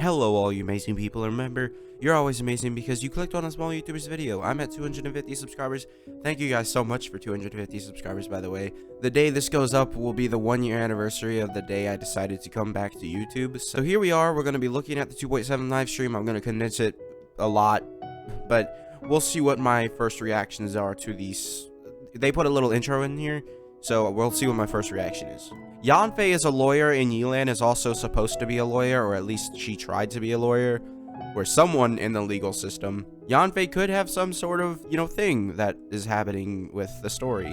Hello all you amazing people, and remember, you're always amazing because you clicked on a small YouTuber's video. I'm at 250 subscribers. Thank you guys so much for 250 subscribers, by the way. The day this goes up will be the 1-year anniversary of the day I decided to come back to YouTube. So here we are, we're going to be looking at the 2.7 live stream. I'm going to condense it a lot, but we'll see what my first reactions are to these. They put a little intro in here, so we'll see what my first reaction is. Yanfei is a lawyer, and Yelan is also supposed to be a lawyer, or at least she tried to be a lawyer, or someone in the legal system. Yanfei could have some sort of, thing that is happening with the story.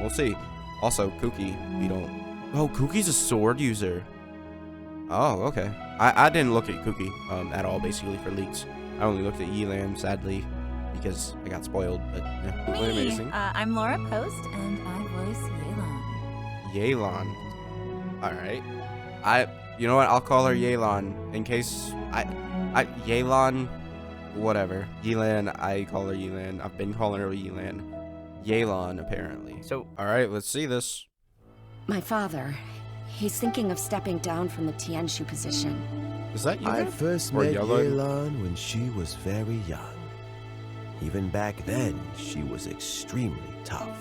We'll see. Also, Kuki, we don't... Oh, Kuki's a sword user. Oh, okay. I didn't look at Kuki at all, basically, for leaks. I only looked at Yelan, sadly, because I got spoiled, but yeah. Me. Amazing. I'm Laura Post, and I voice Yelan. Yelan. Alright. You know what? I'll call her Yelan in case Yelan, whatever. Yelan, I call her Yelan. I've been calling her Yelan. Yelan, apparently. So, alright, let's see this. My father, he's thinking of stepping down from the Tianshu position. Is that you? I first met Yelan when she was very young. Even back then, she was extremely tough,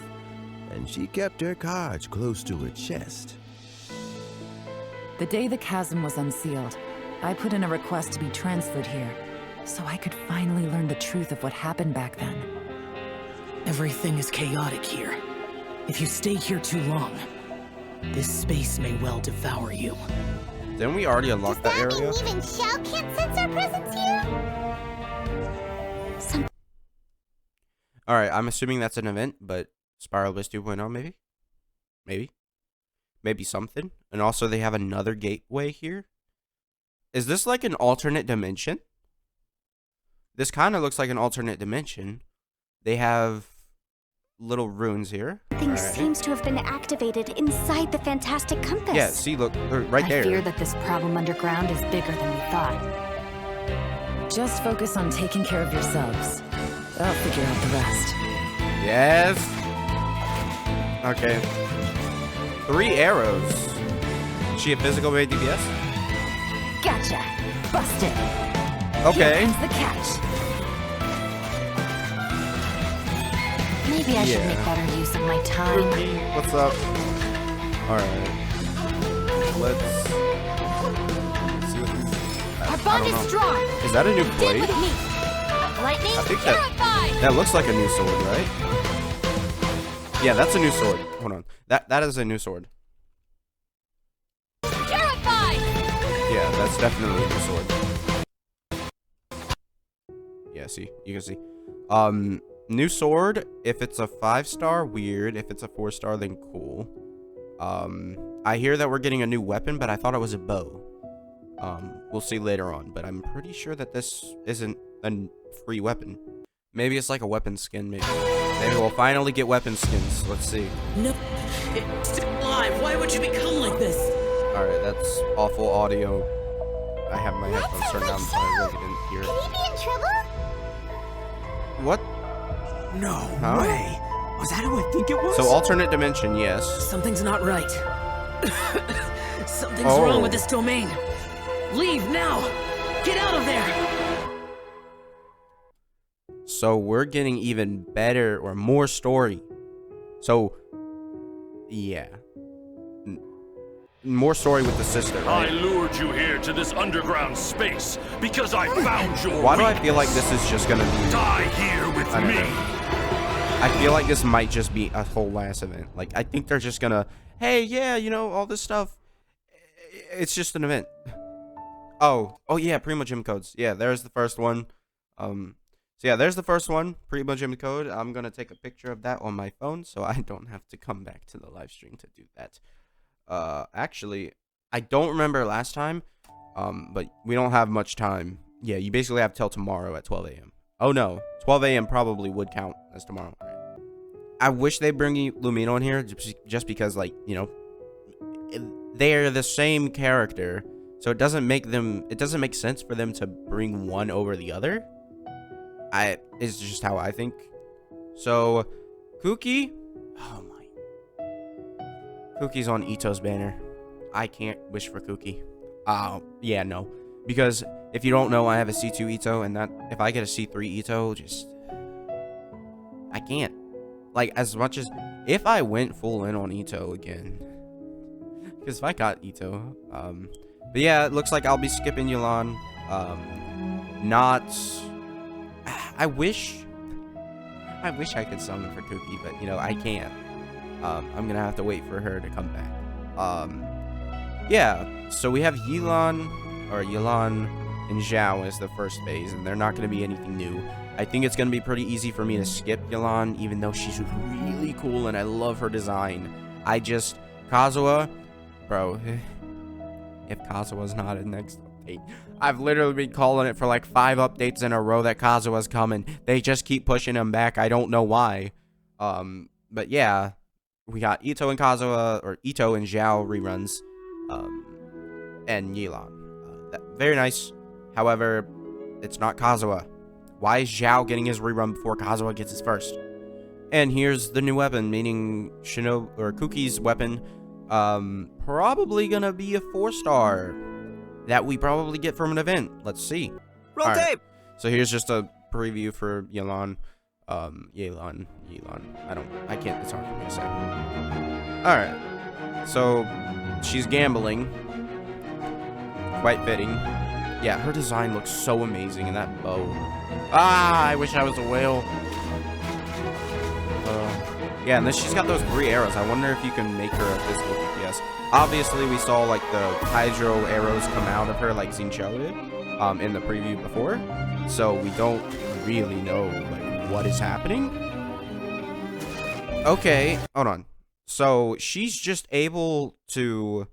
and she kept her cards close to her chest. The day the chasm was unsealed, I put in a request to be transferred here, so I could finally learn the truth of what happened back then. Everything is chaotic here. If you stay here too long, this space may well devour you. Didn't we already unlock that area? Does that mean even Shao can't sense our presence here? Alright, I'm assuming that's an event, but Spiral Abyss 2.0 maybe? Maybe something. And also they have another gateway here. Is this like an alternate dimension? This kind of looks like an alternate dimension. They have little runes here. Something seems to have been activated inside the Fantastic Compass. Yeah, see, look, right there. I fear that this problem underground is bigger than we thought. Just focus on taking care of yourselves. I'll figure out the rest. Yes. Okay. 3 arrows. Is she a physical made DPS? Gotcha. Busted. Okay. Here comes the catch. Maybe I should make better use of my time. What's up? Alright. Let's see what these... Our bond is strong. Is that a new blade? With me. Lightning, I think purified. that looks like a new sword, right? Yeah, that's a new sword. Hold on. That is a new sword. Purified. Yeah, that's definitely a new sword. Yeah, see, you can see. New sword. If it's a 5-star, weird. If it's a 4-star, then cool. I hear that we're getting a new weapon, but I thought it was a bow. We'll see later on, but I'm pretty sure that this isn't a free weapon. Maybe it's like a weapon skin, maybe we'll finally get weapon skins. Let's see. No, it's still alive. Why would you become like this? Alright, that's awful audio. I have my headphones turned down, so I really didn't hear Could it. he be in trouble? What? No Huh? way. Was that who I think it was? So alternate dimension, yes. Something's not right. Something's wrong with this domain. Leave now. Get out of there. So we're getting even better or more story. So, yeah. More story with the sister, right? I lured you here to this underground space because I found your Why do I weakness. feel like this is just gonna be... Die here with I don't me. know. I feel like this might just be a whole last event. Like, I think they're just gonna... Hey, yeah, all this stuff. It's just an event. Oh yeah, Primal Gym Codes. Yeah, there's the first one. So yeah, there's the first one, Primal Gym Code. I'm gonna take a picture of that on my phone so I don't have to come back to the live stream to do that. Actually, I don't remember last time, but we don't have much time. Yeah, you basically have till tomorrow at 12 a.m. Oh no, 12 a.m. probably would count as tomorrow. Right? I wish they bring Lumino in here just because, like, they're the same character, so it doesn't make sense for them to bring one over the other. It's just how I think. So, Kuki, oh my, Kuki's on Itto's banner. I can't wish for Kuki. Yeah, no. Because if you don't know, I have a C2 Itto, and that if I get a C3 Itto, I can't. Like, as much as if I went full in on Itto again, because if I got Itto, but yeah, it looks like I'll be skipping Yelan. I wish I could summon for Cookie, but you know I can't. I'm gonna have to wait for her to come back. Yeah. So we have Yelan and Zhao as the first phase, and they're not gonna be anything new. I think it's gonna be pretty easy for me to skip Yelan, even though she's really cool and I love her design. Kazuha, bro. If Kazuha's not in next update, I've literally been calling it for like 5 updates in a row that Kazuha's coming. They just keep pushing him back. I don't know why. But yeah, we got Itto and Kazuha, or Itto and Zhao reruns, and Yelan. Very nice. However, it's not Kazuha. Why is Zhao getting his rerun before Kazuha gets his first? And here's the new weapon, meaning Cookie's weapon. Probably gonna be a 4-star that we probably get from an event. Let's see. Roll tape. So here's just a preview for Yelan. Yelan. I can't. It's hard for me to say. All right. So she's gambling. Quite fitting. Yeah, her design looks so amazing, and that bow. I wish I was a whale. Yeah, and then she's got those 3 arrows. I wonder if you can make her a physical DPS. Obviously, we saw like the hydro arrows come out of her like Xinqiao did in the preview before. So we don't really know like what is happening. Okay, hold on. So she's just able to...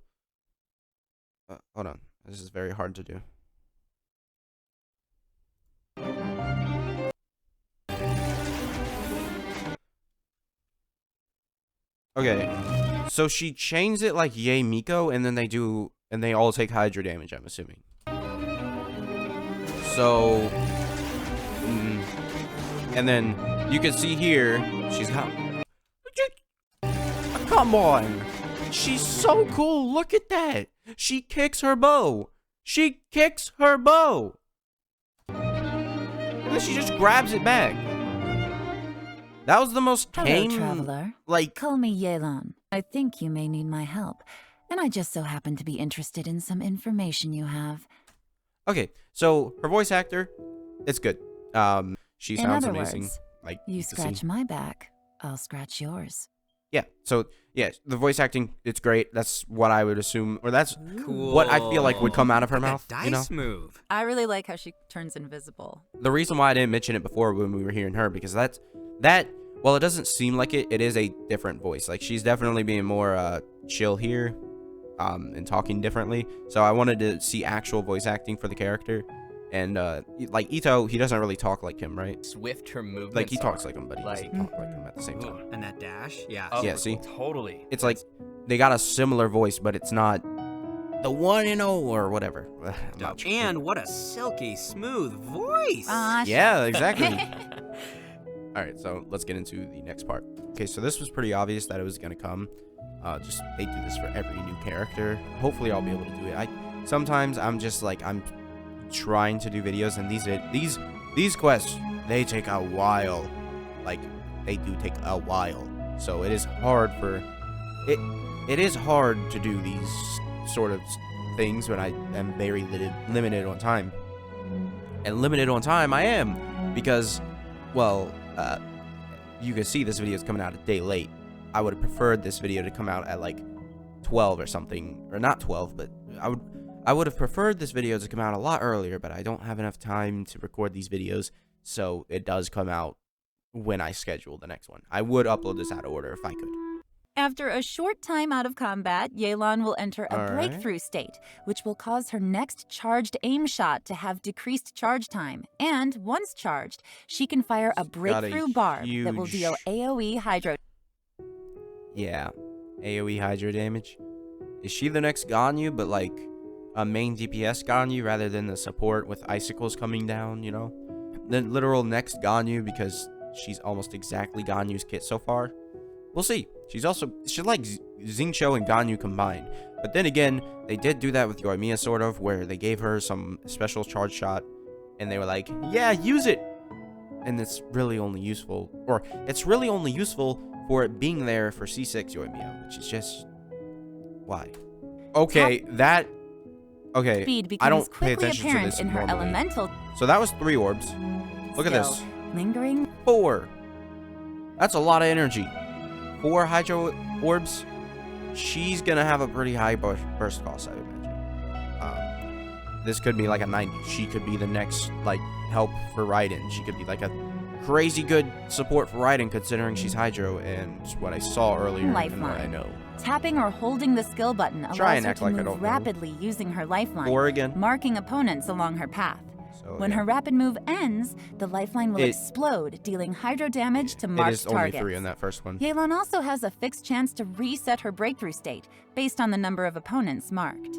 hold on. This is very hard to do. Okay, so she chains it like Yay Miko, and then they all take Hydra damage, I'm assuming. So, and then you can see here, she's got, come on, she's so cool, look at that. She kicks her bow. She kicks her bow. And then she just grabs it back. That was the most tame, Hello, traveler. Like, Call me Yelan. I think you may need my help, and I just so happen to be interested in some information you have. Okay, so her voice actor, it's good. She sounds in other amazing. Words, like you scratch my back, I'll scratch yours. Yeah. So yeah, the voice acting, it's great. That's what I would assume, or that's cool. what I feel like would come out of her mouth. Dice you know? move. I really like how she turns invisible. The reason why I didn't mention it before when we were hearing her, because that. Well, it doesn't seem like it. It is a different voice. Like, she's definitely being more chill here, and talking differently. So I wanted to see actual voice acting for the character. And like Itto, he doesn't really talk like him, right? Swift her movements. Like, he talks like him, but he like, doesn't talk like him at the same time. And that dash, yeah. Oh, yeah, see? Totally. It's like they got a similar voice, but it's not the 1-0 or whatever. And what a silky smooth voice. Yeah, exactly. All right, so let's get into the next part. Okay, so this was pretty obvious that it was gonna come. Just they do this for every new character. Hopefully, I'll be able to do it. Sometimes I'm just like I'm trying to do videos, and these quests, they take a while. Like, they do take a while. So it is hard for it is hard to do these sort of things when I am very limited on time. And limited on time I am, because, well, you can see this video is coming out a day late. I would have preferred this video to come out at like 12 or something, or not 12, but I would have preferred this video to come out a lot earlier, but I don't have enough time to record these videos, so it does come out when I schedule the next one. I would upload this out of order if I could. After a short time out of combat, Yelan will enter a breakthrough state, which will cause her next charged aim shot to have decreased charge time. And once charged, she can fire a breakthrough barb that will deal AoE hydro. Yeah, AoE hydro damage. Is she the next Ganyu, but like a main DPS Ganyu rather than the support with icicles coming down, you know? The literal next Ganyu, because she's almost exactly Ganyu's kit so far. We'll see. She's like Xingqiu and Ganyu combined. But then again, they did do that with Yoimiya, sort of, where they gave her some special charge shot, and they were like, yeah, use it! And it's really only useful for it being there for C6 Yoimiya, which is just... why? Okay, okay, Speed I becomes don't pay quickly attention to apparent this in her normally. elemental. So that was 3 orbs. Look at Still, this. Lingering. 4. That's a lot of energy. 4 Hydro orbs. She's gonna have a pretty high burst cost, I would imagine. This could be like a 90. She could be the next, like, help for Raiden. She could be like a crazy good support for Raiden, considering she's Hydro, and what I saw earlier and what I know. Tapping or holding the skill button allows her to move rapidly using her lifeline, 4 again. marking opponents along her path. So, When her rapid move ends, the lifeline will explode, dealing hydro damage to marked targets. It is only 3 in that first one. Yelan also has a fixed chance to reset her breakthrough state, based on the number of opponents marked.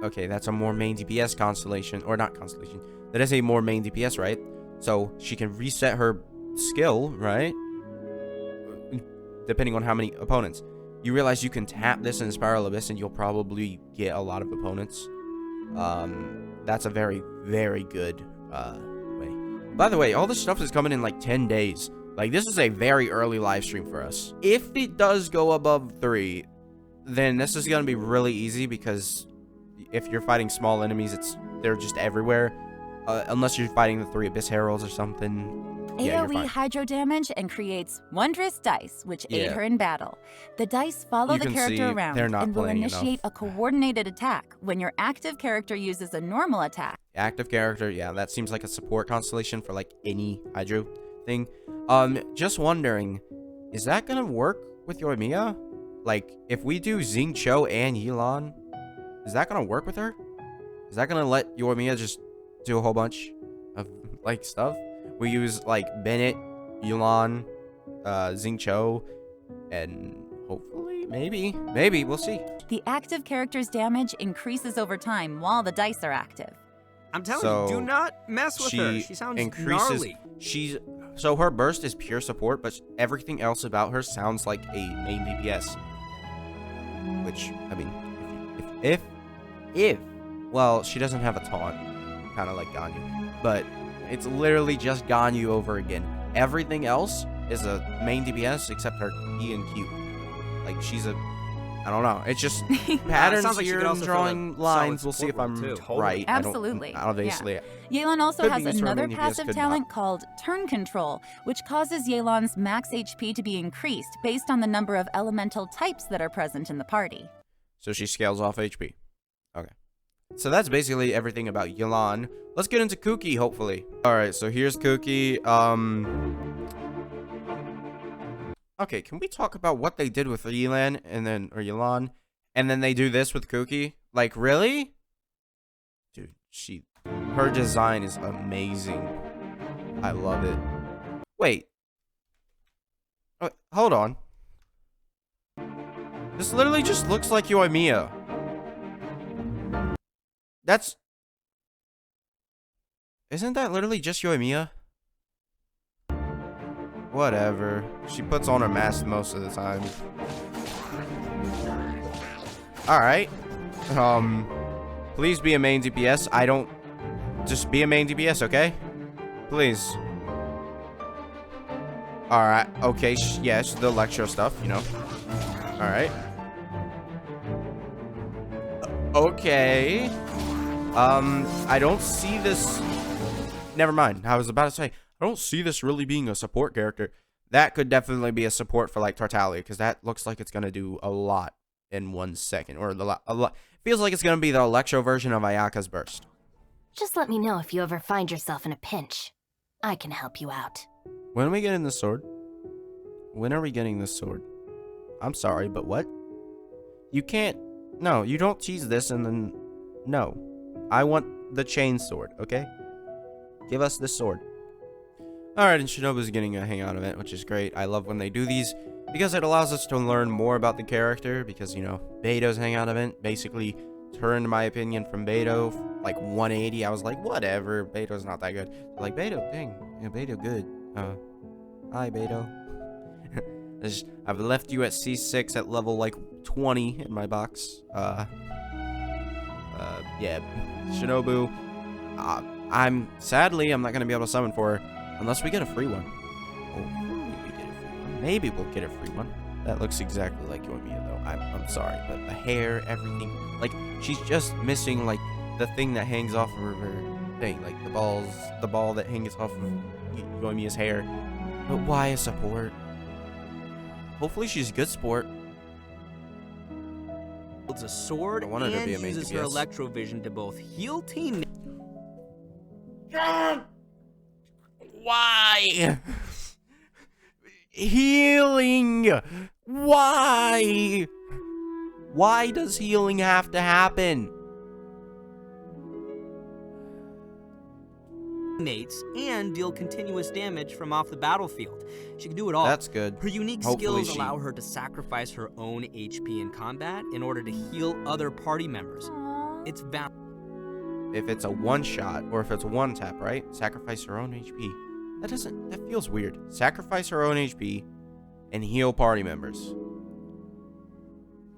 Okay, that's a more main DPS constellation, or not constellation. That is a more main DPS, right? So she can reset her skill, right? Depending on how many opponents. You realize you can tap this in Spiral Abyss and you'll probably get a lot of opponents. That's a very, very good way. By the way, all this stuff is coming in like 10 days. Like, this is a very early live stream for us. If it does go above 3, then this is going to be really easy, because if you're fighting small enemies, they're just everywhere. Unless you're fighting the 3 Abyss Heralds or something. Yeah, AoE hydro damage and creates wondrous dice, which aid her in battle. The dice follow the character around and will initiate a coordinated attack when your active character uses a normal attack. Active character, yeah, that seems like a support constellation for like any hydro thing. Just wondering, is that gonna work with Yoimiya? Like, if we do Xingqiu and Yelan, is that gonna work with her? Is that gonna let Yoimiya just do a whole bunch of like stuff? We use like Bennett, Yelan, Xingqiu, and hopefully, maybe, we'll see. The active character's damage increases over time while the dice are active. I'm telling you, do not mess with her. She sounds gnarly. So her burst is pure support, but everything else about her sounds like a main DPS. Which, I mean, if well, she doesn't have a taunt, kind of like Ganyu, but it's literally just Ganyu over again. Everything else is a main DPS except her E and Q. Like, she's a... I don't know. It's just patterns like here and drawing lines. We'll see if I'm right. Absolutely. Obviously. Yeah. Yelan also has another passive talent called Turn Control, which causes Yelan's max HP to be increased based on the number of elemental types that are present in the party. So she scales off HP. Okay. So that's basically everything about Yelan. Let's get into Kuki, hopefully. Alright, so here's Kuki. Okay, can we talk about what they did with Yelan or Yelan, and then they do this with Kuki? Like, really? Dude, her design is amazing. I love it. Wait. Oh, hold on. This literally just looks like Yoimiya. Isn't that literally just Yoimiya? Whatever. She puts on her mask most of the time. Alright. Please be a main DPS. Just be a main DPS, okay? Please. Alright. Okay. Yes, the Electro stuff, you know. Alright. Okay. I don't see this... Never mind. I was about to say, I don't see this really being a support character. That could definitely be a support for, like, Tartaglia, because that looks like it's going to do a lot in 1 second. Or a lot. Feels like it's going to be the Electro version of Ayaka's burst. Just let me know if you ever find yourself in a pinch. I can help you out. When are we getting this sword? When are we getting this sword? I'm sorry, but what? You can't... No, you don't tease this and then... No. I want the chain sword, okay? Give us this sword. Alright, and Shinobu's getting a hangout event, which is great. I love when they do these, because it allows us to learn more about the character, because, you know, Beto's hangout event basically turned my opinion from Beto, like, 180. I was like, whatever, Beto's not that good. Like, Beto, dang, yeah, Beto good. Hi, Beto. I've left you at C6 at level like 20 in my box. Yeah, Shinobu. Sadly, I'm not gonna be able to summon for her unless we get a free one. Maybe we'll get a free one. That looks exactly like Yoimiya though. I'm sorry, but the hair, everything, like she's just missing like the thing that hangs off of her thing, like the ball that hangs off of Yoimiya's hair. But why a support? Hopefully she's good sport. Builds a sword I wanted her to be and a main uses her DPS. electrovision to both heal team. Why? Healing! Why? Why does healing have to happen? Mates and deal continuous damage from off the battlefield. She can do it all. That's good. Her unique Hopefully skills allow her to sacrifice her own HP in combat in order to heal other party members. It's If it's a one-shot, or if it's a one-tap, right? Sacrifice her own HP. That feels weird. Sacrifice her own HP and heal party members.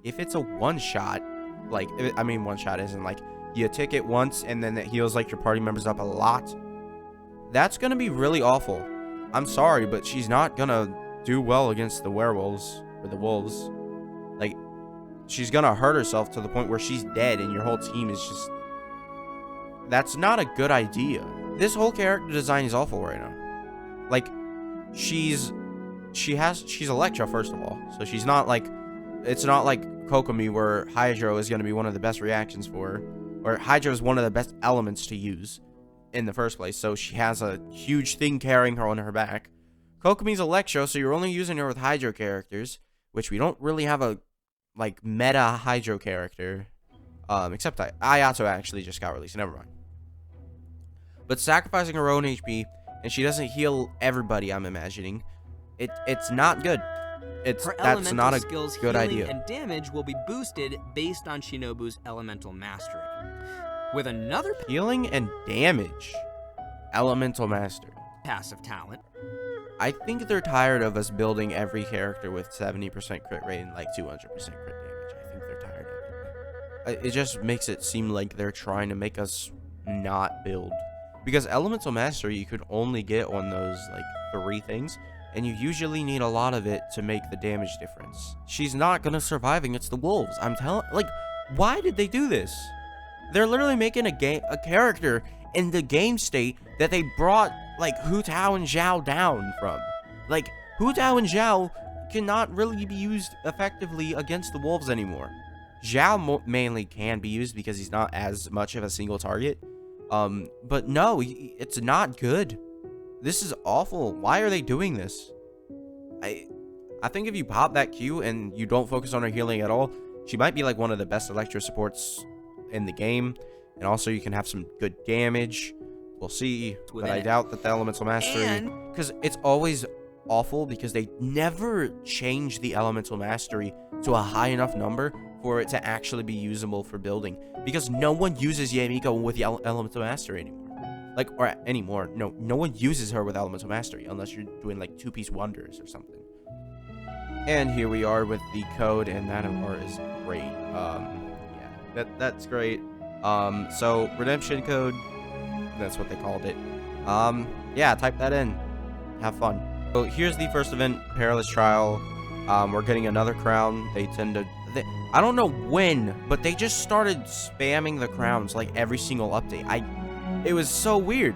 If it's a one-shot, like, I mean, one-shot isn't like you tick it once and then it heals like your party members up a lot. That's gonna be really awful. I'm sorry, but she's not gonna do well against the werewolves or the wolves. Like, she's gonna hurt herself to the point where she's dead and your whole team is just... That's not a good idea. This whole character design is awful right now. Like, she's Electra, first of all. So she's not like... It's not like Kokomi where Hydro is gonna be one of the best reactions for her. Or Hydro is one of the best elements to use in the first place, so she has a huge thing carrying her on her back. Kokomi's Electro, so you're only using her with Hydro characters, which we don't really have a like meta Hydro character, except Ayato actually just got released. Never mind. But sacrificing her own HP, and she doesn't heal everybody. I'm imagining it's not good. That's not a skills, good healing, idea. And damage will be boosted based on Shinobu's elemental mastery. With another Healing and damage. Elemental mastery. passive talent. I think they're tired of us building every character with 70% crit rate and like 200% crit damage. I think they're tired of it. It just makes it seem like they're trying to make us not build. Because elemental mastery you could only get on those like 3 things, and you usually need a lot of it to make the damage difference. She's not gonna survive against the wolves. I'm telling, like, why did they do this? They're literally making a character in the game state that they brought like Hu Tao and Zhao down from. Like, Hu Tao and Zhao cannot really be used effectively against the wolves anymore. Zhao mainly can be used because he's not as much of a single target. But no, it's not good. This is awful. Why are they doing this? I think if you pop that Q and you don't focus on her healing at all, she might be like one of the best Electro supports in the game. And also you can have some good damage. We'll see. But I doubt that the elemental mastery, because it's always awful because they never change the elemental mastery to a high enough number for it to actually be usable for building, because no one uses Yamiko with the elemental mastery anymore. No one uses her with elemental mastery unless you're doing like 2-piece wonders or something. And here we are with the code, and that art is great. Yeah, that's great. So redemption code, that's what they called it. Yeah, type that in, have fun. So here's the first event, Perilous Trial. We're getting another crown. They tend to, I don't know when, but they just started spamming the crowns like every single update. It was so weird.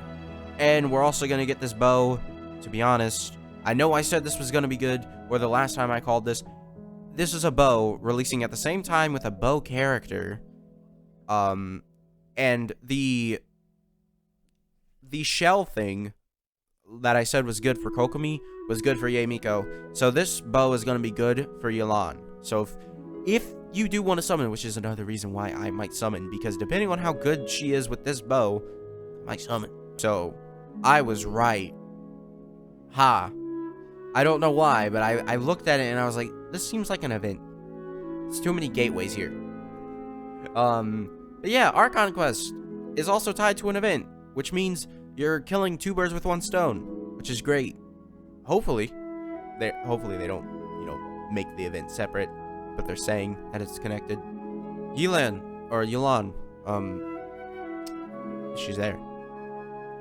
And we're also gonna get this bow. To be honest, I know I said this was gonna be good, or the last time I called this. This is a bow releasing at the same time with a bow character. And the shell thing that I said was good for Kokomi was good for Yamiko. So this bow is going to be good for Yelan. So if you do want to summon, which is another reason why I might summon, because depending on how good she is with this bow, I might summon. So I was right. Ha. I don't know why, but I looked at it and I was like, this seems like an event. It's too many gateways here. But yeah, our conquest is also tied to an event, which means you're killing 2 birds with 1 stone, which is great. Hopefully they don't, make the event separate, but they're saying that it's connected. Yelan, or Yelan, she's there.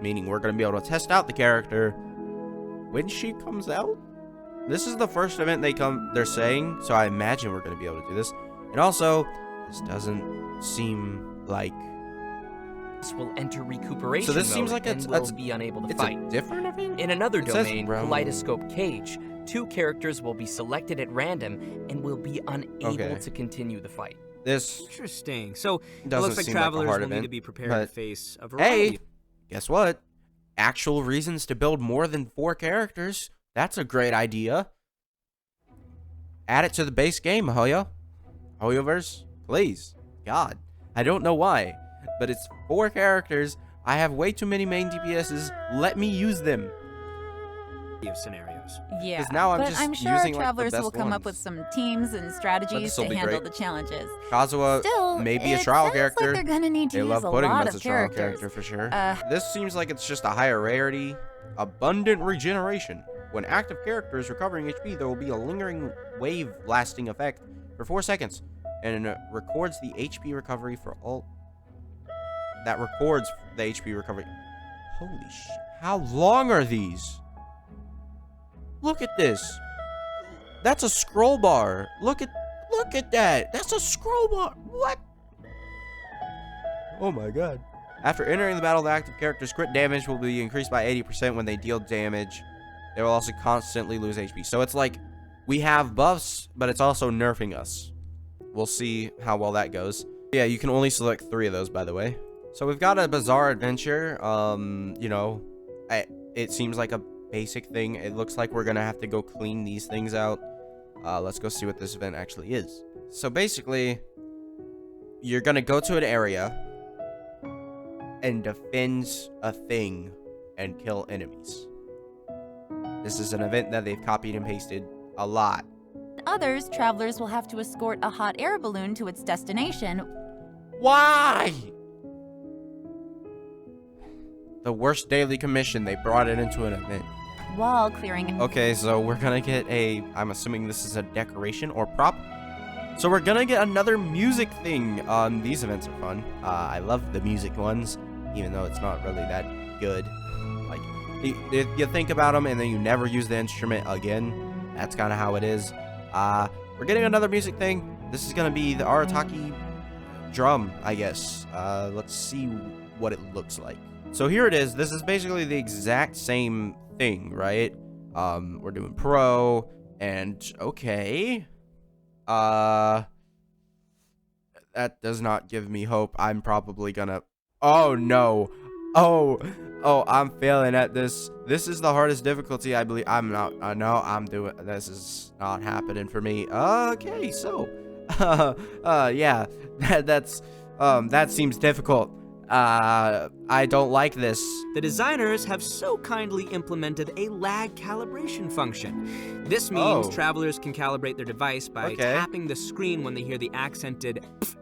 Meaning we're going to be able to test out the character when she comes out. This is the first event they're saying, so I imagine we're going to be able to do this. And also, this doesn't seem like... This will enter recuperation so this mode seems like and will be unable to fight. A different event? In another domain, realm. Kaleidoscope Cage, 2 characters will be selected at random and will be unable to continue the fight. This interesting. So it doesn't looks like seem travelers like a hard will need event, to be prepared to face a Hey, variety. guess what? Actual reasons to build more than 4 characters. That's a great idea. Add it to the base game, Hoyo. Hoyoverse, please. God, I don't know why, but it's 4 characters. I have way too many main DPSs. Let me use them. Scenarios. Yeah, now but I'm sure using, our travelers like, the will best come up with ones. some teams and strategies to this'll be handle great. the challenges. Kazuha Still, may be a it trial sounds character. Like they're gonna need to They use love a putting him lot as a of trial characters. character for sure. This seems like it's just a higher rarity. Abundant regeneration. When active characters recovering HP, there will be a lingering wave-lasting effect for 4 seconds, and it records the HP recovery for all. That records the HP recovery. Holy shit! How long are these? Look at this. That's a scroll bar. Look at that. That's a scroll bar. What? Oh my god. After entering the battle, the active character's crit damage will be increased by 80% when they deal damage. They will also constantly lose HP. So it's like we have buffs, but it's also nerfing us. We'll see how well that goes. Yeah, you can only select 3 of those, by the way. So we've got a bizarre adventure. You know, it seems like a basic thing. It looks like we're gonna have to go clean these things out. Let's go see what this event actually is. So basically, you're gonna go to an area and defend a thing and kill enemies. This is an event that they've copied and pasted a lot. Others, travelers will have to escort a hot air balloon to its destination. Why? The worst daily commission, they brought it into an event. While clearing. Okay, so we're gonna get I'm assuming this is a decoration or prop. So we're gonna get another music thing. These events are fun. I love the music ones, even though it's not really that good. Like, you think about them and then you never use the instrument again. That's kind of how it is. We're getting another music thing. This is gonna be the Arataki Drum, I guess. Let's see what it looks like. So here it is. This is basically the exact same thing, right? We're doing pro, and okay. That does not give me hope. I'm probably gonna... Oh, no. Oh, I'm failing at this. This is the hardest difficulty, I believe. I'm not... no, I'm doing... This is not happening for me. Okay, so... yeah. That seems difficult. I don't like this. The designers have so kindly implemented a lag calibration function. This means travelers can calibrate their device by tapping the screen when they hear the accented "pff,"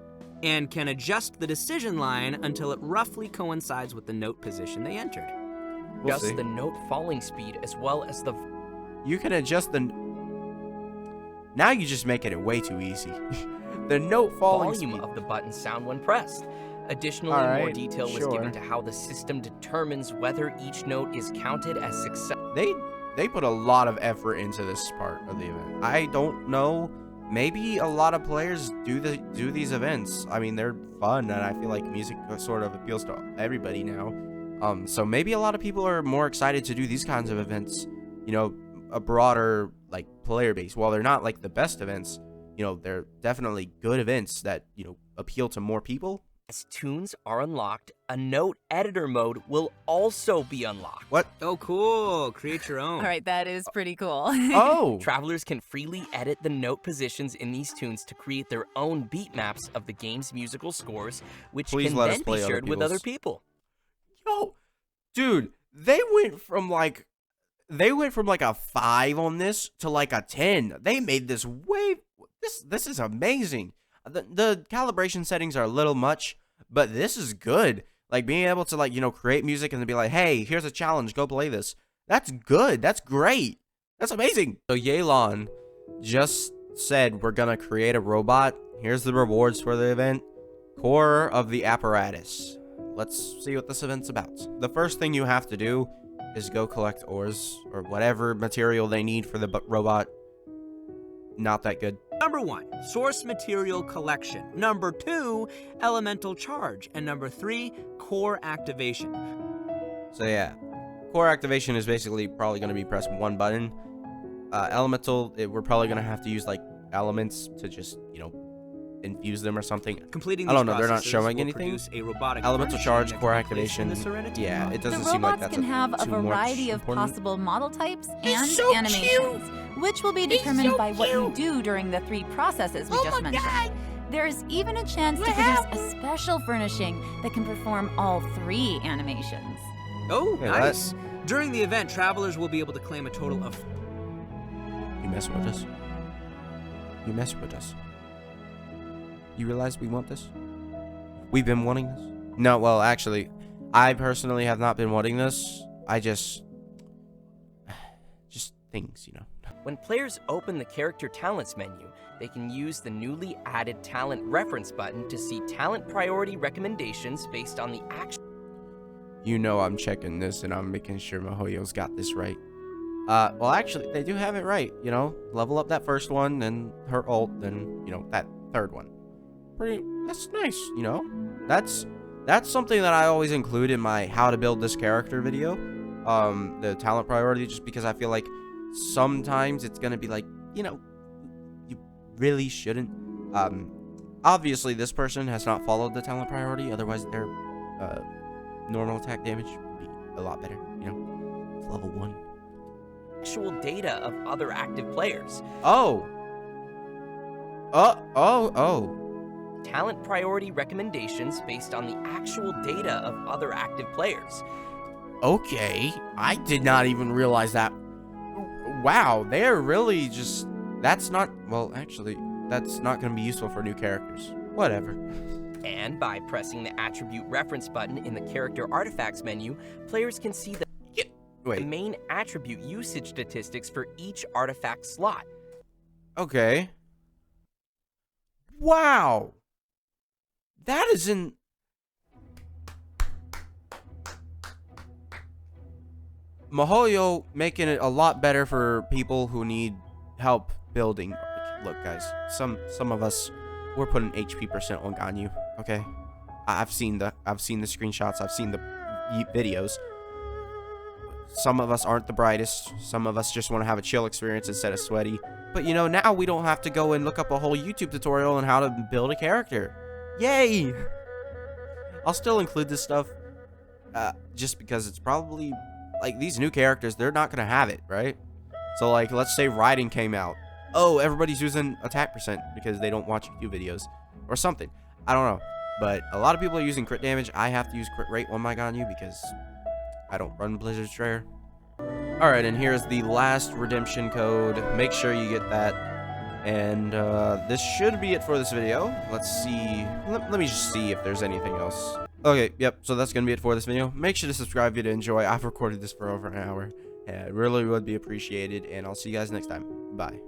and can adjust the decision line until it roughly coincides with the note position they entered. We'll see. the note falling speed as well as the... You can adjust the... Now you just making it way too easy. The note falling volume speed of the button sound when pressed. Additionally, more detail was given to how the system determines whether each note is counted as success. They put a lot of effort into this part of the event. I don't know. Maybe a lot of players do these events. I mean, they're fun, and I feel like music sort of appeals to everybody now. So maybe a lot of people are more excited to do these kinds of events. You know, a broader like player base. While they're not like the best events, you know, they're definitely good events that, you know, appeal to more people. As tunes are unlocked, a note editor mode will also be unlocked. What? Oh, cool. Create your own. All right, that is pretty cool. Oh! Travelers can freely edit the note positions in these tunes to create their own beat maps of the game's musical scores, which Please can let us then play be other shared with people's. other people. Yo, dude, they went from like a 5 on this to like a 10. They made this way... This is amazing. The calibration settings are a little much, but this is good. Like, being able to, like, you know, create music and then be like, hey, here's a challenge, go play this. That's good. That's great. That's amazing. So Yelan just said we're gonna create a robot. Here's the rewards for the event. Core of the apparatus. Let's see what this event's about. The first thing you have to do is go collect ores or whatever material they need for the robot. Not that good. Number 1, source material collection. Number 2, elemental charge. And number 3, core activation. So yeah, core activation is basically probably going to be press one button. Elemental, we're probably going to have to use like elements to just, you know, infuse them or something. Completing I don't know, they're not showing anything. Elemental charge, core activation. Yeah, it doesn't seem like that's can have a variety of possible model types and animations, which will be determined by what you do during the 3 processes we just mentioned. There's even a chance to produce a special furnishing that can perform all 3 animations. Oh, nice. During the event, travelers will be able to claim a total of... You mess with us. You mess with us. You realize we want this? We've been wanting this? No, well, actually, I personally have not been wanting this. I just things, you know. When players open the character talents menu, they can use the newly added talent reference button to see talent priority recommendations based on the action. You know I'm checking this and I'm making sure Mihoyo's got this right. Well, actually, they do have it right, you know. Level up that first one, then her ult, then, you know, that third one. That's nice, you know. That's something that I always include in my how to build this character video. The talent priority, just because I feel like sometimes it's gonna be like, you know, you really shouldn't. Obviously this person has not followed the talent priority, otherwise their normal attack damage would be a lot better, you know. It's level 1. Actual data of other active players. Oh. Talent priority recommendations based on the actual data of other active players. Okay, I did not even realize that. Wow, they're really just... That's not... Well, actually, that's not going to be useful for new characters. Whatever. And by pressing the attribute reference button in the character artifacts menu, players can see the main attribute usage statistics for each artifact slot. Okay. Wow. That isn't... Mihoyo making it a lot better for people who need help building. Look, guys, some of us, we're putting HP percent on Ganyu, okay? I've seen the screenshots, I've seen the videos. Some of us aren't the brightest. Some of us just want to have a chill experience instead of sweaty. But you know, now we don't have to go and look up a whole YouTube tutorial on how to build a character. Yay! I'll still include this stuff just because it's probably, like, these new characters, they're not going to have it, right? So, like, let's say Raiden came out. Oh, everybody's using attack percent because they don't watch YouTube videos or something. I don't know. But a lot of people are using crit damage. I have to use crit rate on my Ganyu because I don't run Blizzard's Rare. Alright, and here's the last redemption code. Make sure you get that. And this should be it for this video. Let's see. Let me just see if there's anything else. Okay, yep, so that's going to be it for this video. Make sure to subscribe if you did enjoy. I've recorded this for over an hour. It really would be appreciated. And I'll see you guys next time. Bye.